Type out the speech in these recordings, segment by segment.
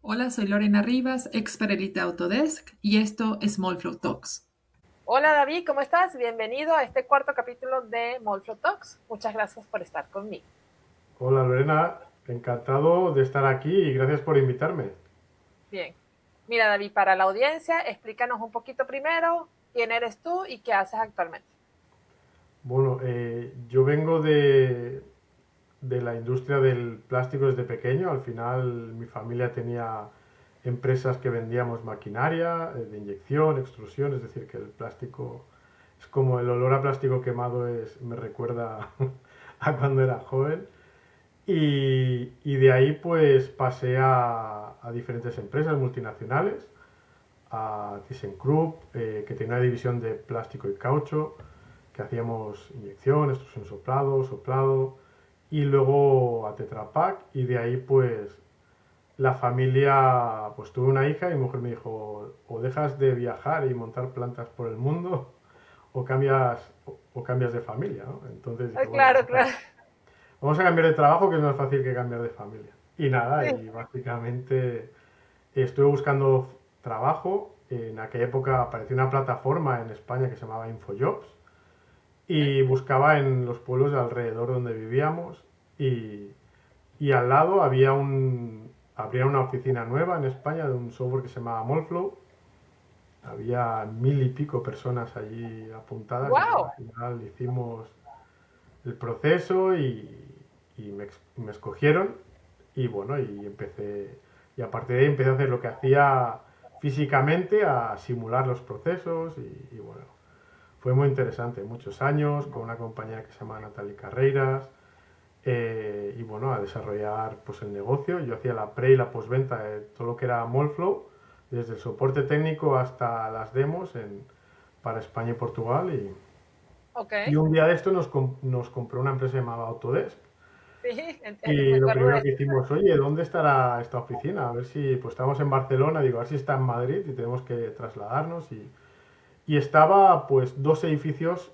Hola, soy Lorena Rivas, expert Elite Autodesk, y esto es Smallflow Talks. Hola David, ¿cómo estás? Bienvenido a este cuarto capítulo de Molflo Talks. Muchas gracias por estar conmigo. Hola Lorena, encantado de estar aquí y gracias por invitarme. Bien. Mira David, para la audiencia, explícanos un poquito primero quién eres tú y qué haces actualmente. Bueno, yo vengo de la industria del plástico desde pequeño. Al final mi familia tenía empresas que vendíamos maquinaria de inyección, extrusión, es decir, que el plástico es como el olor a plástico quemado me recuerda a cuando era joven. Y de ahí pues pasé a diferentes empresas multinacionales, a ThyssenKrupp, que tenía una división de plástico y caucho, que hacíamos inyección, extrusión soplado, soplado, y luego a Tetra Pak, y de ahí pues la familia, pues tuve una hija y mi mujer me dijo, o dejas de viajar y montar plantas por el mundo, o cambias de familia, ¿no? Entonces dije, Ay, bueno, claro, claro. vamos a cambiar de trabajo, que es más fácil que cambiar de familia. Y nada, Sí. y básicamente estuve buscando trabajo. En aquella época apareció una plataforma en España que se llamaba InfoJobs y buscaba en los pueblos de alrededor donde vivíamos y, y al lado habría una oficina nueva en España de un software que se llamaba Molflow. Había mil y pico personas allí apuntadas y bueno, al Wow. final hicimos el proceso y me escogieron y bueno, y a partir de ahí empecé a hacer lo que hacía físicamente, a simular los procesos y bueno, fue muy interesante, muchos años con una compañía que se llama Natalie Carreiras y bueno, a desarrollar pues el negocio. Yo hacía la pre y la postventa de todo lo que era Molflow, desde el soporte técnico hasta las demos para España y Portugal Ok. y un día de esto nos compró una empresa llamada Autodesk. Sí, me Y lo acuerdo de primero que eso. hicimos, oye, ¿dónde estará esta oficina? A ver si, pues estamos en Barcelona, digo, a ver si está en Madrid y tenemos que trasladarnos. Y estaba pues dos edificios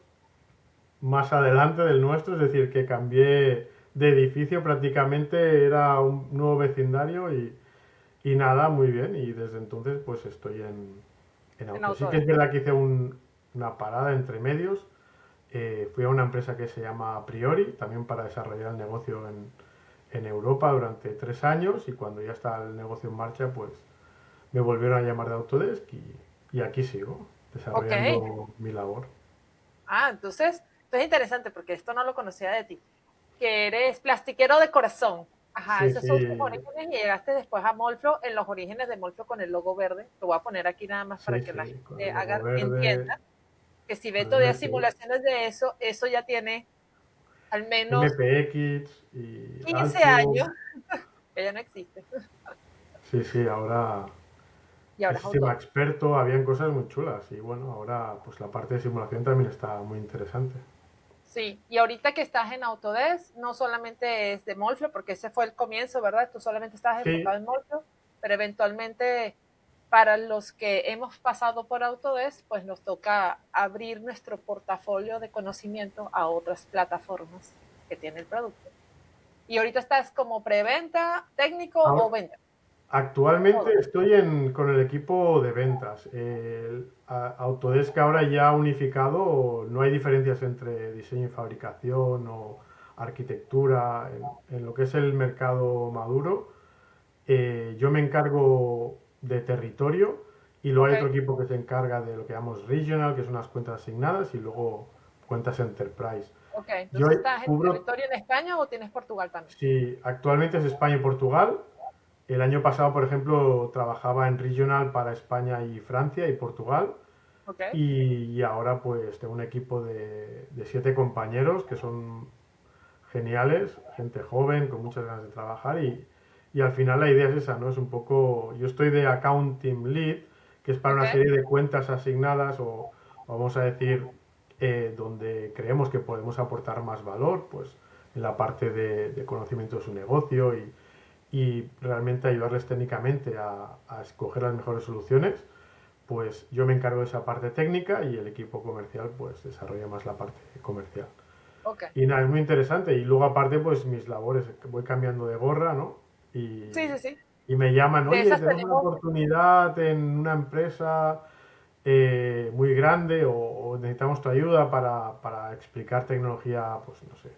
más adelante del nuestro, es decir, que cambié de edificio prácticamente, era un nuevo vecindario y nada, muy bien. Y desde entonces pues estoy en En auto. Sí que es Autodesk. verdad que hice una parada entre medios. Fui a una empresa que se llama Priori, también para desarrollar el negocio en Europa durante 3 años y cuando ya está el negocio en marcha, pues me volvieron a llamar de Autodesk y aquí sigo, Ok. desarrollando mi labor. Esto es interesante porque esto no lo conocía de ti. Que eres plastiquero de corazón. Ajá, Sí, esos sí, son tus orígenes y llegaste después a Molflo en los orígenes de Molflo con el logo verde. Lo voy a poner aquí nada más para sí, que la sí, con gente el logo verde, entienda que si ve con todavía MP, simulaciones de eso, eso ya tiene al menos MPX y 15 Altium. años que ya no existe. Sí, sí, ahora Y ahora es es sistema Autodesk. experto, habían cosas muy chulas y bueno, ahora pues la parte de simulación también está muy interesante. Sí, y ahorita que estás en Autodesk, no solamente es de Molflo, porque ese fue el comienzo, ¿verdad? Tú solamente estabas Sí, enfocado en Molflo, pero eventualmente para los que hemos pasado por Autodesk, pues nos toca abrir nuestro portafolio de conocimiento a otras plataformas que tiene el producto. Y ahorita estás como preventa, técnico o ahora, venta. actualmente Todo. estoy con el equipo de ventas. Autodesk ahora ya ha unificado, no hay diferencias entre diseño y fabricación o arquitectura en lo que es el mercado maduro. Yo me encargo de territorio y luego Ok, hay otro equipo que se encarga de lo que llamamos regional, que son unas cuentas asignadas, y luego cuentas enterprise. ok. Yo Entonces, ¿estás en cubro, territorio en España o tienes Portugal también? si actualmente es España y Portugal. El año pasado, por ejemplo, trabajaba en Regional para España y Francia y Portugal. Ok, Y ahora pues tengo un equipo de 7 compañeros que son geniales, gente joven, con muchas ganas de trabajar. Y al final la idea es esa, ¿no? Es un poco, yo estoy de Accounting Lead, que es para ok, una serie de cuentas asignadas o vamos a decir, donde creemos que podemos aportar más valor, pues en la parte de conocimiento de su negocio y realmente ayudarles técnicamente a escoger las mejores soluciones, pues yo me encargo de esa parte técnica y el equipo comercial pues desarrolla más la parte comercial. ok. Y nada, es muy interesante. Y luego aparte pues mis labores, voy cambiando de gorra, ¿no? Y, Sí, sí, sí. Y me llaman, De oye, esas tenemos una tenemos, oportunidad en una empresa muy grande o necesitamos tu ayuda para explicar tecnología, pues no sé,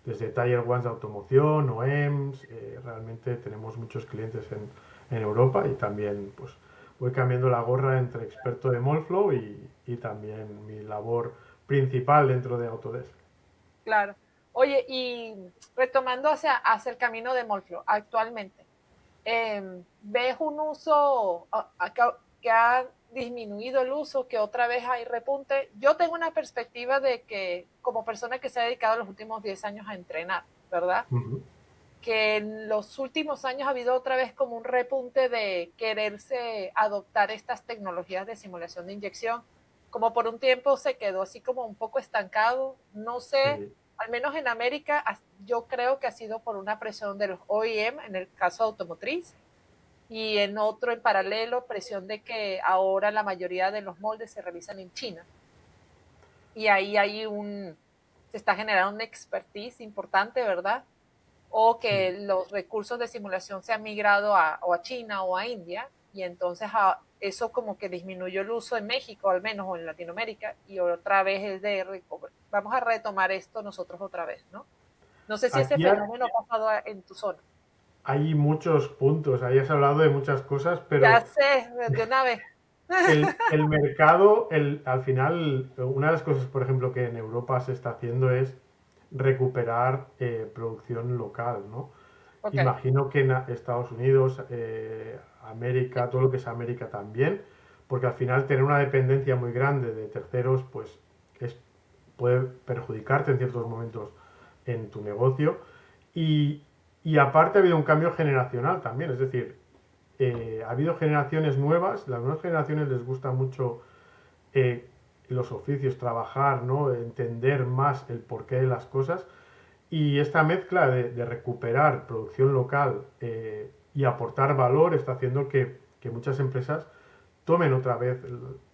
desde Tier 1 de automoción o EMS. Realmente tenemos muchos clientes en Europa y también pues voy cambiando la gorra entre experto de Molflow y también mi labor principal dentro de Autodesk. claro. Oye, y retomando hacia el camino de Molflow, actualmente, ¿ves un uso que ha disminuido el uso, que otra vez hay repunte? Yo tengo una perspectiva de que como persona que se ha dedicado los últimos 10 años a entrenar, ¿verdad? Ujú. Que en los últimos años ha habido otra vez como un repunte de quererse adoptar estas tecnologías de simulación de inyección. Como por un tiempo se quedó así como un poco estancado, no sé, Sí. al menos en América, yo creo que ha sido por una presión de los OEM, en el caso automotriz, y en otro en paralelo, presión de que ahora la mayoría de los moldes se realizan en China. Y ahí se está generando una expertise importante, ¿verdad? O que Sí. los recursos de simulación se han migrado o a China o a India, y entonces eso como que disminuyó el uso en México, al menos, o en Latinoamérica, y otra vez es vamos a retomar esto nosotros otra vez, ¿no? No sé si ese Aquí fenómeno ha pasado en tu zona. hay muchos puntos, ahí has hablado de muchas cosas, Ya pero sé, de una vez. el mercado, al final, una de las cosas, por ejemplo, que en Europa se está haciendo es recuperar producción local, ¿no? Ok, Imagino que en Estados Unidos, América, todo lo que es América también, porque al final tener una dependencia muy grande de terceros, pues es, puede perjudicarte en ciertos momentos en tu negocio. Y, y aparte ha habido un cambio generacional también, es decir, ha habido generaciones nuevas, las nuevas generaciones les gusta mucho eh, los oficios, trabajar, ¿no? Entender más el porqué de las cosas. Y esta mezcla de recuperar producción local y aportar valor está haciendo que muchas empresas tomen otra vez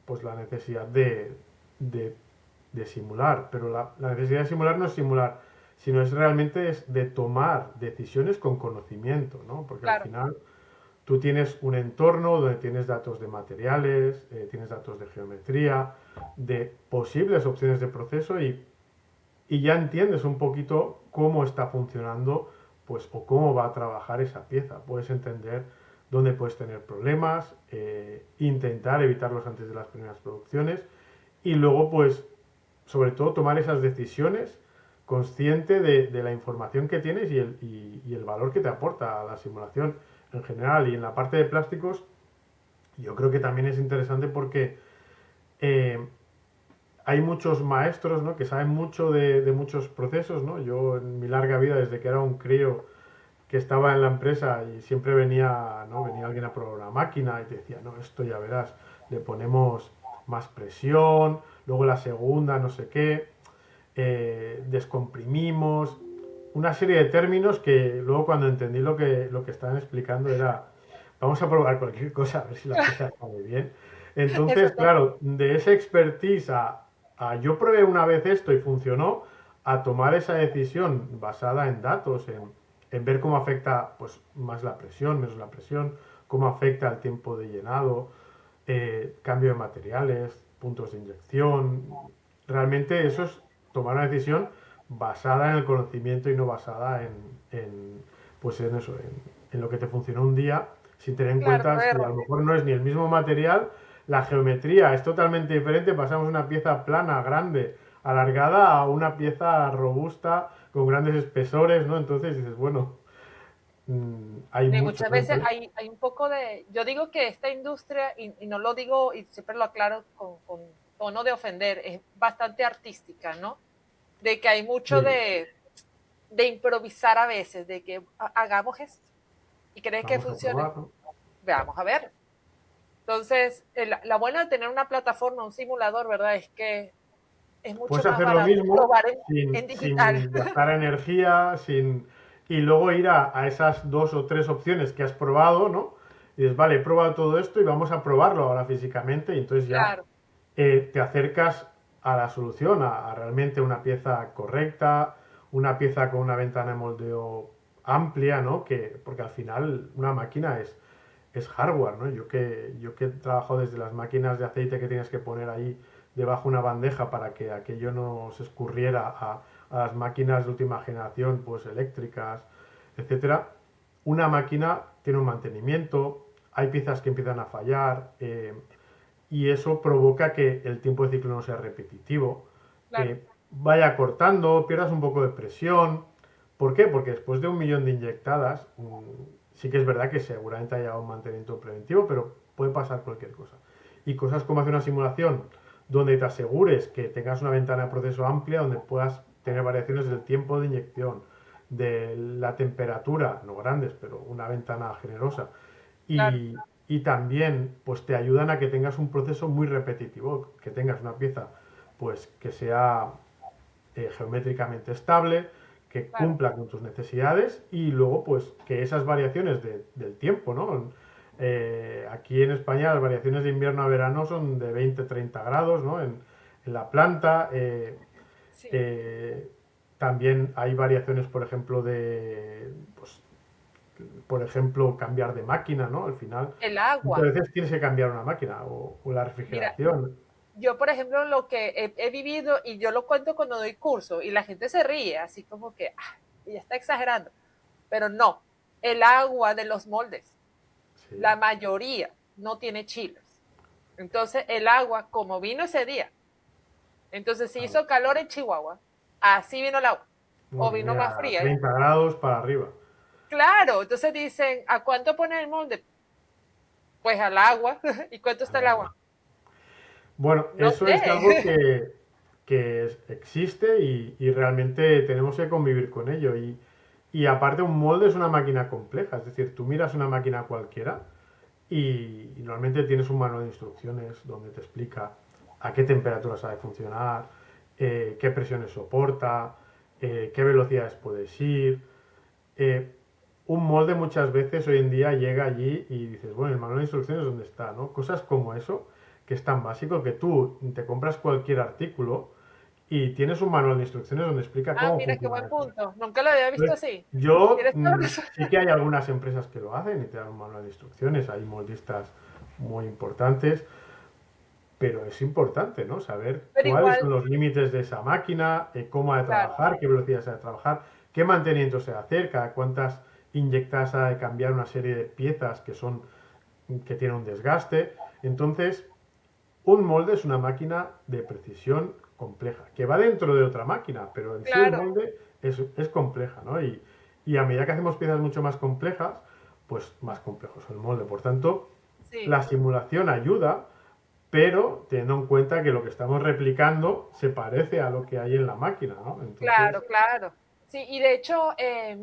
pues, la necesidad de, de simular. Pero la necesidad de simular no es simular, sino es realmente es de tomar decisiones con conocimiento, ¿no? Porque al claro, final tú tienes un entorno donde tienes datos de materiales, tienes datos de geometría, de posibles opciones de proceso y ya entiendes un poquito cómo está funcionando, pues, o cómo va a trabajar esa pieza. Puedes entender dónde puedes tener problemas, intentar evitarlos antes de las primeras producciones y luego, pues, sobre todo tomar esas decisiones consciente de la información que tienes y el valor que te aporta a la simulación en general. Y en la parte de plásticos, yo creo que también es interesante porque eh, hay muchos maestros, ¿no? Que saben mucho de muchos procesos, ¿no? Yo en mi larga vida, desde que era un crío que estaba en la empresa y siempre venía, ¿no? Venía alguien a probar una máquina y te decía, no, esto ya verás, le ponemos más presión, luego la segunda, no sé qué, descomprimimos, una serie de términos que luego cuando entendí lo que estaban explicando era, vamos a probar cualquier cosa, a ver si la pieza sale bien. eso Entonces, todo. claro, de esa expertise a yo probé una vez esto y funcionó, a tomar esa decisión basada en datos, en ver cómo afecta pues, más la presión, menos la presión, cómo afecta el tiempo de llenado, cambio de materiales, puntos de inyección. Realmente eso es tomar una decisión basada en el conocimiento y no basada pues en eso, en lo que te funcionó un día, sin tener en Claro, cuenta no hay si a error. lo mejor no es ni el mismo material, la geometría es totalmente diferente, pasamos una pieza plana, grande, alargada a una pieza robusta con grandes espesores, ¿no? Entonces dices, bueno, hay Y mucho, muchas ¿no? veces Entonces, hay un poco yo digo que esta industria, y no lo digo, y siempre lo aclaro con tono de ofender, es bastante artística, ¿no? De que hay mucho sí, de improvisar a veces, de que hagamos esto y crees que vamos a funcione, probarlo. veamos a ver. Entonces, la buena de tener una plataforma, un simulador, ¿verdad? Es que es mucho Puedes más hacer lo barato mismo probar en digital. sin gastar energía, y luego ir a esas dos o tres opciones que has probado, ¿no? Y dices, vale, he probado todo esto y vamos a probarlo ahora físicamente y entonces ya Claro, te acercas a la solución, a realmente una pieza correcta, una pieza con una ventana de moldeo amplia, ¿no? Porque al final una máquina es hardware, ¿no? Yo que he trabajado desde las máquinas de aceite que tienes que poner ahí debajo una bandeja para que aquello no se escurriera a las máquinas de última generación, pues eléctricas, etcétera. Una máquina tiene un mantenimiento, hay piezas que empiezan a fallar, y eso provoca que el tiempo de ciclo no sea repetitivo, Claro, vaya cortando, pierdas un poco de presión. ¿Por qué? Porque después de 1 millón de inyectadas, sí que es verdad que seguramente haya un mantenimiento preventivo, pero puede pasar cualquier cosa. Y cosas como hacer una simulación donde te asegures que tengas una ventana de proceso amplia, donde puedas tener variaciones del tiempo de inyección, de la temperatura, no grandes, pero una ventana generosa, claro, y también pues te ayudan a que tengas un proceso muy repetitivo, que tengas una pieza pues que sea geométricamente estable, que claro. cumpla con tus necesidades y luego pues que esas variaciones del tiempo, ¿no? Aquí en España las variaciones de invierno a verano son de 20-30 grados, ¿no? En la planta. Sí. Eh, También hay variaciones, por ejemplo, pues, por ejemplo, cambiar de máquina, ¿no? Al final, El muchas agua. veces tienes que cambiar una máquina o la Mira, refrigeración. yo, por ejemplo, lo que he vivido, y yo lo cuento cuando doy curso, y la gente se ríe, así como que, ella está exagerando. Pero no, el agua de los moldes, Sí, la mayoría no tiene chiles. Entonces, el agua, como vino ese día, entonces si claro. hizo calor en Chihuahua, así vino el agua, o Porque vino más mira, fría. 30 grados para arriba. Claro, entonces dicen, ¿a cuánto pone el molde? Pues al agua. ¿Y cuánto está Al el agua. agua? Bueno, No eso sé. es algo que existe y realmente tenemos que convivir con ello. Y aparte un molde es una máquina compleja, es decir, tú miras una máquina cualquiera y normalmente tienes un manual de instrucciones donde te explica a qué temperatura sabe funcionar, qué presiones soporta, qué velocidades puedes ir. Eh, un molde muchas veces hoy en día llega allí y dices, bueno, el manual de instrucciones ¿dónde está? ¿No? Cosas como eso, que es tan básico que tú te compras cualquier artículo y tienes un manual de instrucciones donde explica cómo Mira, qué funciona buen eso. punto. Nunca lo había visto Entonces, así. yo Tienes toda la razón. sí que hay algunas empresas que lo hacen y te dan un manual de instrucciones, hay moldistas muy importantes, pero es importante, ¿no? Saber Pero cuáles son igual, los límites de esa máquina, cómo ha de claro, trabajar, qué velocidad se ha de trabajar, qué mantenimiento se ha de hacer, cada cuántas inyectadas ha de cambiar una serie de piezas que tienen un desgaste. Entonces, un molde es una máquina de precisión compleja, que va dentro de otra máquina, pero en sí el claro. molde es compleja, ¿no? Y a medida que hacemos piezas mucho más complejas, pues más complejo es el molde. Por tanto, Sí, la simulación ayuda, pero teniendo en cuenta que lo que estamos replicando se parece a lo que hay en la máquina, ¿no? Entonces, claro, claro. Sí, y de hecho, en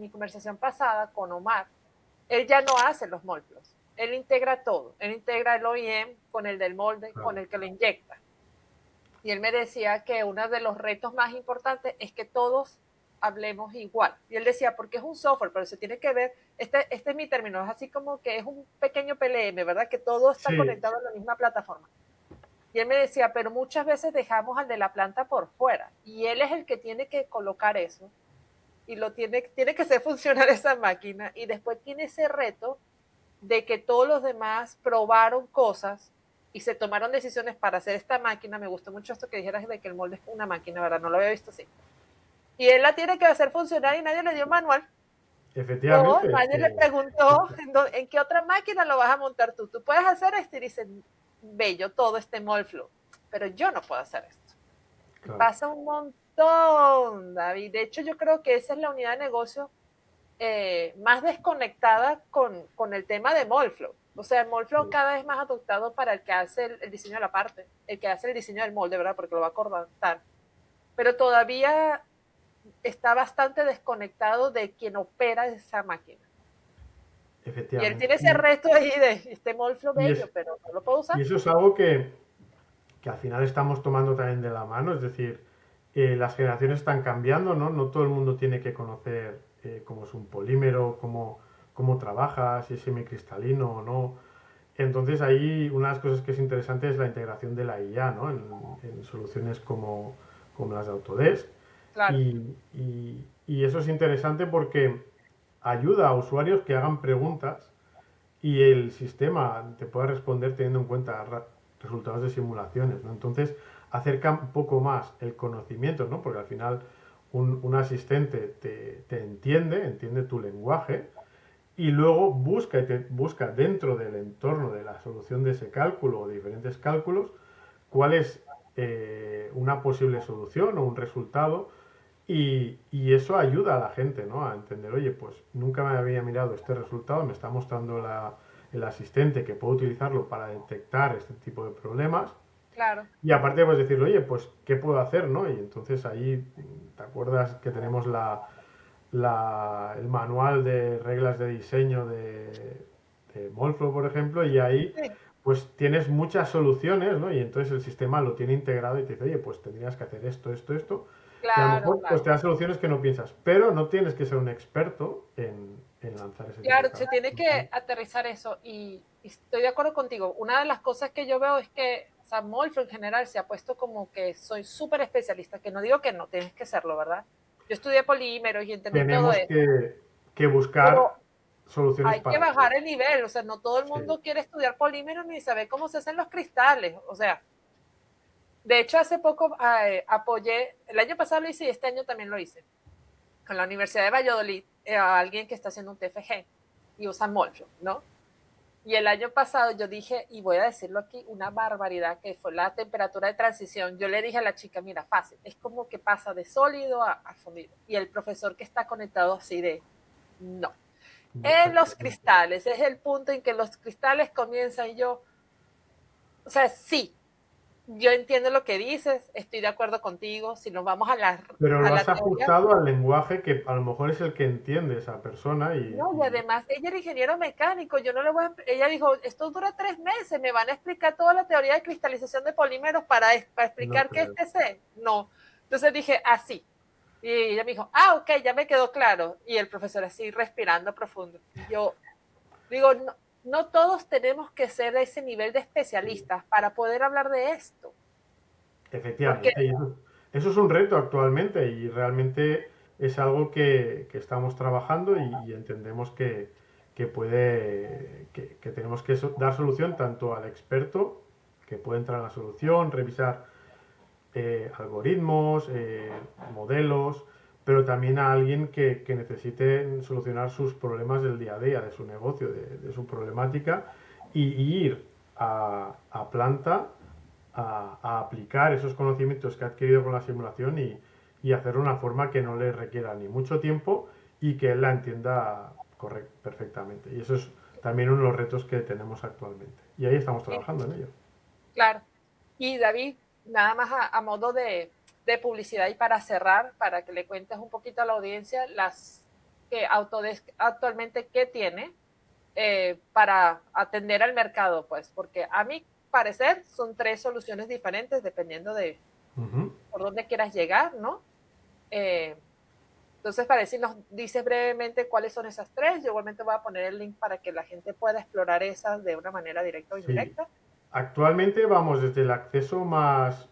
mi conversación pasada con Omar, él ya no hace los moldes. Él integra todo. Él integra el OEM con el del molde, con claro, el que lo inyecta. Y él me decía que uno de los retos más importantes es que todos hablemos igual. Y él decía, porque es un software, pero se tiene que ver, este es mi término, es así como que es un pequeño PLM, ¿verdad? Que todo está sí, conectado a la misma plataforma. Y él me decía, pero muchas veces dejamos al de la planta por fuera. Y él es el que tiene que colocar eso. Y tiene que hacer funcionar esa máquina. Y después tiene ese reto de que todos los demás probaron cosas y se tomaron decisiones para hacer esta máquina. Me gustó mucho esto que dijeras de que el molde es una máquina, ¿verdad? No lo había visto así. Y él la tiene que hacer funcionar y nadie le dio manual. No, efectivamente, nadie le preguntó en qué otra máquina lo vas a montar tú. Tú puedes hacer esto y dicen, bello, todo este Molflow, pero yo no puedo hacer esto. Y claro, pasa un montón, David. De hecho, yo creo que esa es la unidad de negocio más desconectada con el tema de Molflow. O sea, el Molflow sí. cada vez más adoptado para el que hace el diseño de la parte, el que hace el diseño del molde, ¿verdad? Porque lo va a cortar. Pero todavía está bastante desconectado de quien opera esa máquina. Y él Efectivamente. tiene ese resto ahí de este Molflow Y, bello, es, pero no lo puedo usar. y eso es algo que al final estamos tomando también de la mano, es decir, las generaciones están cambiando, ¿no? No todo el mundo tiene que conocer cómo es un polímero, cómo trabaja, si es semicristalino o no. Entonces ahí una de las cosas que es interesante es la integración de la IA, ¿no? En soluciones como las de Autodesk. Claro, Y eso es interesante porque ayuda a usuarios que hagan preguntas y el sistema te pueda responder teniendo en cuenta resultados de simulaciones, ¿no? Entonces, acerca un poco más el conocimiento, ¿no? Porque al final un asistente te entiende tu lenguaje y luego busca dentro del entorno de la solución de ese cálculo o de diferentes cálculos cuál es una posible solución o un resultado y eso ayuda a la gente, ¿no? A entender, oye, pues nunca me había mirado este resultado, me está mostrando el asistente que puedo utilizarlo para detectar este tipo de problemas Claro. y aparte pues decirle, oye, pues ¿qué puedo hacer, no? Y entonces ahí, ¿te acuerdas que tenemos el manual de reglas de diseño de Molflow, por ejemplo, y ahí Sí, pues tienes muchas soluciones, ¿no? Y entonces el sistema lo tiene integrado y te dice, oye, pues tendrías que hacer esto, esto, esto. Y a lo claro, mejor pues claro. te da soluciones que no piensas, pero no tienes que ser un experto en lanzar ese tipo Claro, de se tiene que cálculos. aterrizar eso y estoy de acuerdo contigo. Una de las cosas que yo veo es que Molfro en general se ha puesto como que soy súper especialista, que no digo que no, tienes que serlo, ¿verdad? Yo estudié polímeros y entendí todo Tenemos eso, que buscar pero soluciones hay que para bajar todo. el nivel, o sea, no todo el Sí. mundo quiere estudiar polímeros ni saber cómo se hacen los cristales, o sea, de hecho hace poco apoyé, el año pasado lo hice y este año también lo hice, con la Universidad de Valladolid, a alguien que está haciendo un TFG y usa Molfro, ¿no? Y el año pasado yo dije, y voy a decirlo aquí, una barbaridad, que fue la temperatura de transición. Yo le dije a la chica, mira, fácil, es como que pasa de sólido a fundido. Y el profesor que está conectado así de, no. No, En los exactamente. cristales, es el punto en que los cristales comienzan y yo, o sea, sí, yo entiendo lo que dices, estoy de acuerdo contigo, si nos vamos Pero a lo la has teoría. ajustado al lenguaje que a lo mejor es el que entiende esa persona No, y además ella era ingeniero mecánico, yo no le voy a, ella dijo, esto dura 3 meses, me van a explicar toda la teoría de cristalización de polímeros para no explicar qué es creo. TC. No. Entonces dije, así. Y ella me dijo, ah, ok, ya me quedó claro. Y el profesor así respirando profundo. Y yo digo, no, no todos tenemos que ser de ese nivel de Sí. especialistas para poder hablar de esto. Porque, Efectivamente, y eso es un reto actualmente y realmente es algo que estamos trabajando y entendemos que tenemos que dar solución tanto al experto que puede entrar en la solución, revisar algoritmos, modelos, pero también a alguien que necesite solucionar sus problemas del día a día, de su negocio, de su problemática, y ir a planta a aplicar esos conocimientos que ha adquirido con la simulación y hacerlo de una forma que no le requiera ni mucho tiempo y que él la entienda perfectamente. Y eso es también uno de los retos que tenemos actualmente. Y ahí estamos y, trabajando en ello. claro. Y David, nada más a modo de publicidad y para cerrar, para que le cuentes un poquito a la audiencia las que Autodesk actualmente qué tiene para atender al mercado, pues, porque a mi parecer son 3 soluciones diferentes dependiendo de Ujú. por dónde quieras llegar, ¿no? Eh, entonces, para si nos dices brevemente cuáles son esas 3, yo igualmente voy a poner el link para que la gente pueda explorar esas de una manera directa o Sí, indirecta. actualmente vamos desde el acceso más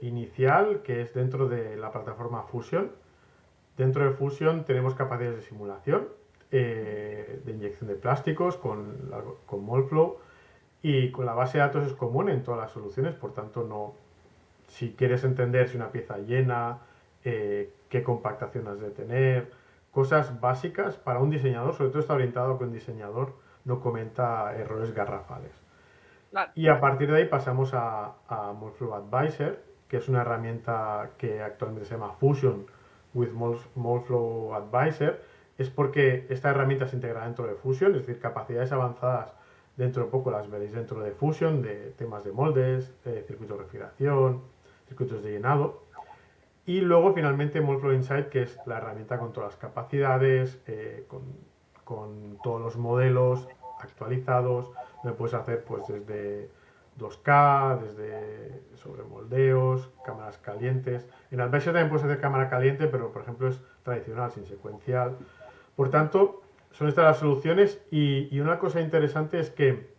inicial, que es dentro de la plataforma Fusion. Dentro de Fusion tenemos capacidades de simulación, de inyección de plásticos con Molflow y con la base de datos es común en todas las soluciones, por tanto no, si quieres entender si una pieza llena, qué compactación has de tener, cosas básicas para un diseñador, sobre todo está orientado a que un diseñador no cometa errores garrafales. Claro. Y a partir de ahí pasamos a Molflow Advisor, que es una herramienta que actualmente se llama Fusion with Molflow Advisor. Es porque esta herramienta se integra dentro de Fusion, es decir, capacidades avanzadas dentro de poco las veréis dentro de Fusion, de temas de moldes, circuitos de refrigeración, circuitos de llenado. Y luego finalmente Molflow Insight, que es la herramienta con todas las capacidades, con todos los modelos actualizados, donde puedes hacer pues desde 2K, desde sobremoldeos, cámaras calientes. En Advisor también puedes hacer cámara caliente, pero por ejemplo es tradicional, sin secuencial. Por tanto, son estas las soluciones y una cosa interesante es que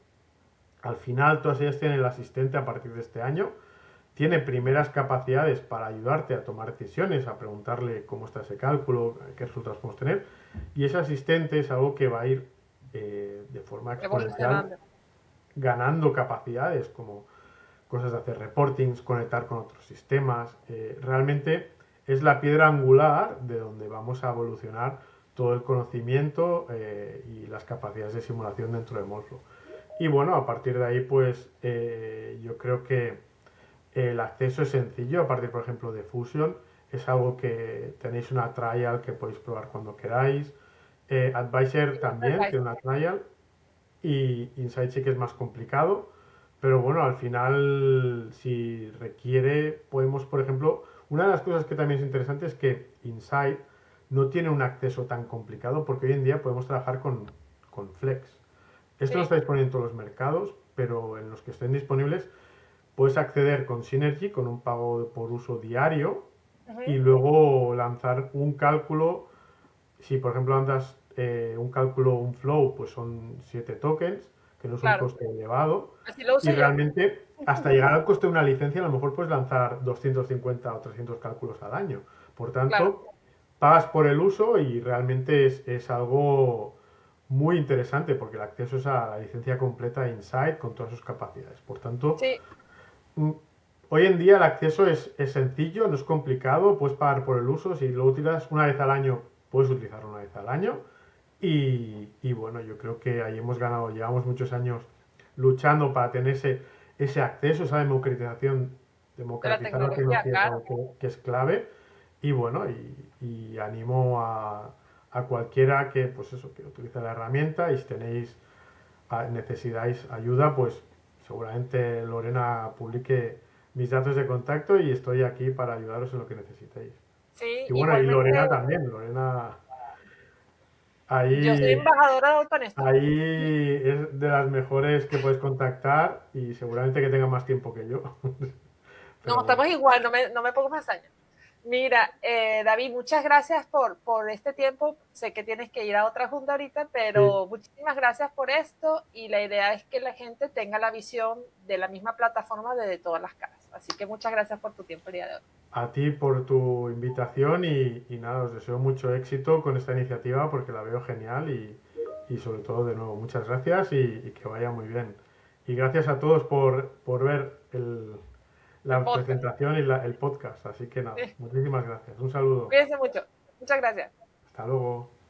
al final todas ellas tienen el asistente a partir de este año tiene primeras capacidades para ayudarte a tomar decisiones, a preguntarle cómo está ese cálculo, qué resultados podemos tener, y ese asistente es algo que va a ir de forma exponencial Evolucionando. ganando capacidades como cosas de hacer reportings, conectar con otros sistemas. Realmente es la piedra angular de donde vamos a evolucionar todo el conocimiento y las capacidades de simulación dentro de Morpho. Y bueno, a partir de ahí, pues yo creo que el acceso es sencillo. A partir, por ejemplo, de Fusion, es algo que tenéis una trial que podéis probar cuando queráis. Advisor también tiene una trial y Insight sí que es más complicado. Pero bueno, al final, si requiere, podemos, por ejemplo, una de las cosas que también es interesante es que Insight no tiene un acceso tan complicado porque hoy en día podemos trabajar con Flex. Esto no Sí. está disponible en todos los mercados, pero en los que estén disponibles puedes acceder con Synergy con un pago por uso diario y Ujú. luego lanzar un cálculo. Si por ejemplo lanzas un cálculo, un flow, pues son 7 tokens, que no es un Claro, coste elevado. así lo Y uso yo. realmente, hasta llegar al coste de una licencia, a lo mejor puedes lanzar 250 o 300 cálculos al año. Por Claro. tanto, pagas por el uso y realmente es algo muy interesante porque el acceso es a la licencia completa de Insight con todas sus capacidades. Por tanto, Sí, mm, hoy en día el acceso es sencillo, no es complicado, puedes pagar por el uso. Si lo utilizas una vez al año, puedes utilizarlo una vez al año. Y bueno, yo creo que ahí hemos ganado, llevamos muchos años luchando para tener ese acceso, esa democratización, de la democratizar la tecnología, tecnología es claro. algo que es clave. Y bueno, y animo a cualquiera que, pues eso, que utilice la herramienta y si tenéis, necesitáis ayuda, pues seguramente Lorena publique mis datos de contacto y estoy aquí para ayudaros en lo que necesitéis. Sí, Y bueno, y igualmente Lorena también, Lorena yo soy ahí, embajadora de Autonesto. ahí es de las mejores que puedes contactar y seguramente que tenga más tiempo que yo. No, Pero bueno, estamos igual, no me pongo más años. Mira, David, muchas gracias por este tiempo. Sé que tienes que ir a otra junta ahorita, sí, pero muchísimas gracias por esto y la idea es que la gente tenga la visión de la misma plataforma desde todas las caras. Así que muchas gracias por tu tiempo el día de hoy. a ti por tu invitación y nada, os deseo mucho éxito con esta iniciativa porque la veo genial y sobre todo de nuevo muchas gracias y que vaya muy bien. Y gracias a todos por ver El la podcast. presentación y el podcast. Así que nada, muchísimas gracias. Un saludo. Cuídense mucho. Muchas gracias. Hasta luego.